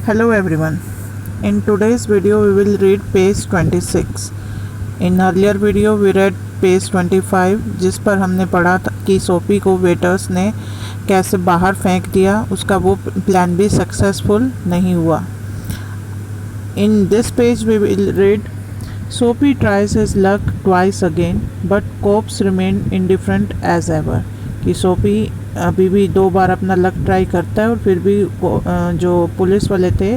Hello everyone. In today's video we will read page 26. In earlier video we read page 25 जिस पर हमने पढ़ा था कि सोफी को वेटर्स ने कैसे बाहर फेंक दिया, उसका वो प्लान भी सक्सेसफुल नहीं हुआ. In this page we will read Sophie tries his luck twice again but cops remain indifferent as ever. कि सोफी अभी भी 2 बार अपना लक ट्राई करता है और फिर भी जो पुलिस वाले थे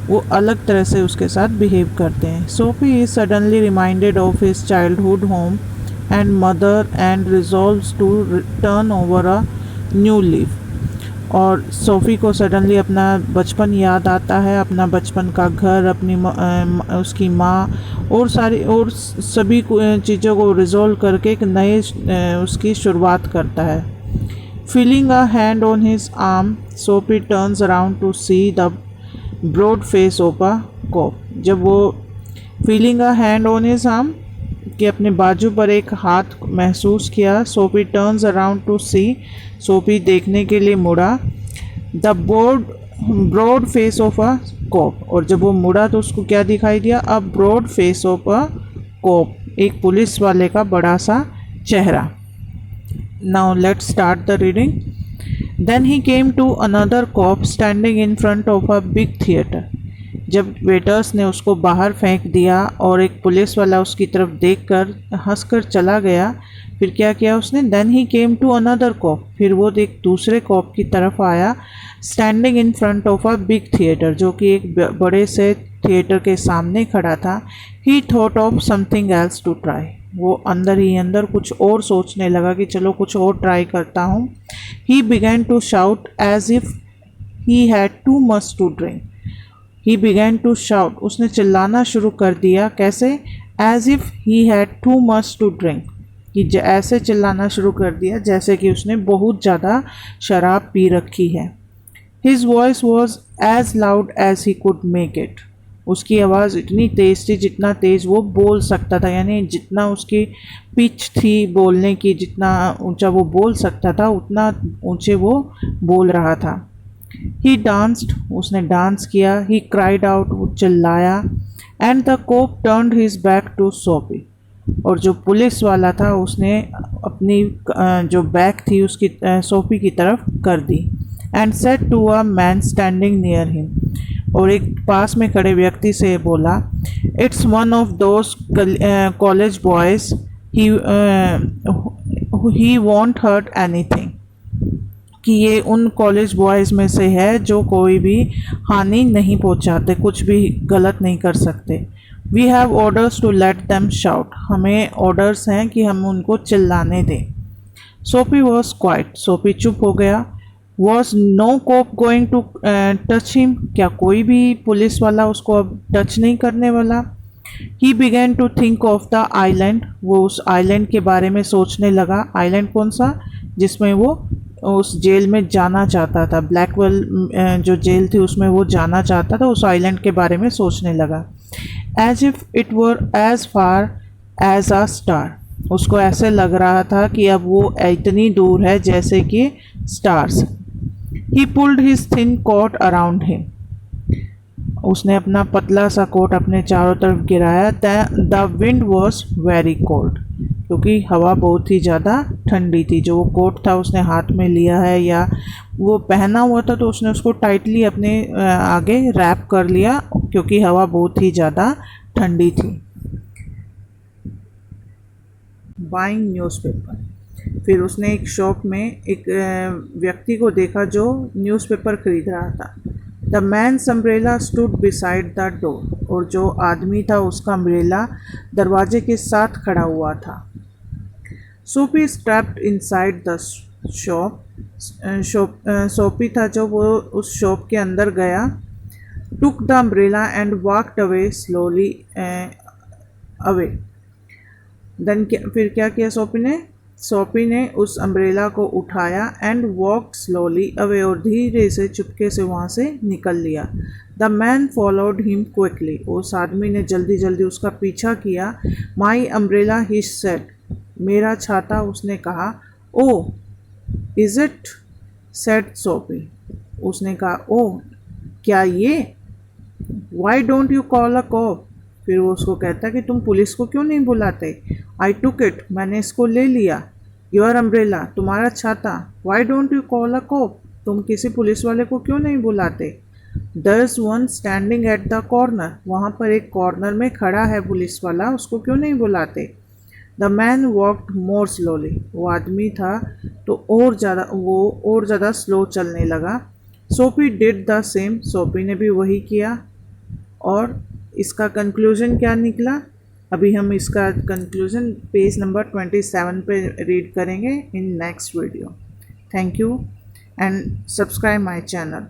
वो अलग तरह से उसके साथ बिहेव करते हैं. Sophie is suddenly reminded of his childhood home and mother and resolves to turn over a new leaf. और सोफ़ी को सडनली अपना बचपन याद आता है, अपना बचपन का घर, अपनी उसकी माँ और सभी चीज़ों को रिजॉल्व करके एक नए उसकी शुरुआत करता है. Feeling a hand on his arm, Sophie turns around to see the broad face of a cop. जब वो feeling a hand on his arm कि अपने बाजू पर एक हाथ महसूस किया, Sophie turns around to see, Sophie देखने के लिए मुड़ा, the broad face of a cop. और जब वो मुड़ा तो उसको क्या दिखाई दिया? A broad face of a cop, एक पुलिस वाले का बड़ा सा चेहरा. Now let's start the reading. Then he came to another cop standing in front of a big theatre. जब वेटर्स ने उसको बाहर फेंक दिया और एक पुलिस वाला उसकी तरफ देखकर हंसकर चला गया, फिर क्या किया उसने? Then he came to another cop, फिर वो एक दूसरे कॉप की तरफ आया, standing in front of a big theatre, जो कि एक बड़े से थिएटर के सामने खड़ा था. He thought of something else to try, वो अंदर ही अंदर कुछ और सोचने लगा कि चलो कुछ और ट्राई करता हूँ. He began to shout as if he had too much to drink. He began to shout, उसने चिल्लाना शुरू कर दिया. कैसे? As if he had too much to drink, कि ऐसे चिल्लाना शुरू कर दिया जैसे कि उसने बहुत ज़्यादा शराब पी रखी है. His voice was as loud as he could make it. उसकी आवाज़ इतनी तेज़ थी जितना तेज़ वो बोल सकता था, यानी जितना उसकी पिच थी बोलने की, जितना ऊंचा वो बोल सकता था उतना ऊंचे वो बोल रहा था. ही डांस्ड, उसने डांस किया. ही क्राइड आउट, वो चिल्लाया. And the cop turned his back to Sophie, और जो पुलिस वाला था उसने अपनी जो बैक थी उसकी सोफी की तरफ कर दी. And said to a man standing near him, और एक पास में खड़े व्यक्ति से बोला, it's one of those college boys, he won't hurt anything, कि ये उन कॉलेज बॉयज़ में से है जो कोई भी हानि नहीं पहुंचाते, कुछ भी गलत नहीं कर सकते. We have orders to let them shout, हमें ऑर्डर्स हैं कि हम उनको चिल्लाने दें. सोफी वॉज क्वाइट, सोफी चुप हो गया. Was no cop going to touch him, क्या कोई भी पुलिस वाला उसको अब टच नहीं करने वाला. He began to think of the island, वो उस आइलैंड के बारे में सोचने लगा. आइलैंड कौन सा? जिसमें वो उस जेल में जाना चाहता था, ब्लैकवेल जो जेल थी उसमें वो जाना चाहता था. उस आइलैंड के बारे में सोचने लगा. As if it were as far as a star, उसको ऐसे लग रहा था कि अब वो इतनी दूर है जैसे कि stars. He pulled his thin coat around him, उसने अपना पतला सा कोट अपने चारों तरफ गिराया. The wind was very cold, क्योंकि हवा बहुत ही ज़्यादा ठंडी थी. जो वो कोट था उसने हाथ में लिया है या वो पहना हुआ था तो उसने उसको टाइटली अपने आगे रैप कर लिया, क्योंकि हवा बहुत ही ज़्यादा ठंडी थी. बाइंग न्यूज़पेपर, फिर उसने एक शॉप में एक व्यक्ति को देखा जो न्यूज़पेपर खरीद रहा था. The man's umbrella stood beside the door, और जो आदमी था उसका अम्ब्रेला दरवाजे के साथ खड़ा हुआ था. Sophie stepped inside the shop, Sophie था जो वो उस शॉप के अंदर गया. Took the umbrella and walked away slowly away. Then फिर क्या किया सोफी ने उस अम्ब्रेला को उठाया. एंड वॉक स्लोली अवे, और धीरे से चुपके से वहाँ से निकल लिया. The man followed him quickly, उस आदमी ने जल्दी जल्दी उसका पीछा किया. माई अम्ब्रेला ही सेड, मेरा छाता, उसने कहा. Oh is it, said Sophie, उसने कहा ओ क्या ये. Why don't you call a cop? फिर वो उसको कहता कि तुम पुलिस को क्यों नहीं बुलाते? आई टुक इट, मैंने इसको ले लिया। योर अम्ब्रेला, तुम्हारा छाता। Why don't you call a cop? तुम किसी पुलिस वाले को क्यों नहीं बुलाते? There is one standing at the corner, वहाँ पर एक कॉर्नर में खड़ा है पुलिस वाला, उसको क्यों नहीं बुलाते? The man walked more slowly, वो आदमी था तो और ज़्यादा स्लो चलने लगा। Sophie did the same, Sophie ने भी वही किया। और इसका कंक्लूजन क्या निकला? अभी हम इसका कंक्लूजन पेज नंबर 27 पे रीड करेंगे in next video. Thank you and subscribe my channel.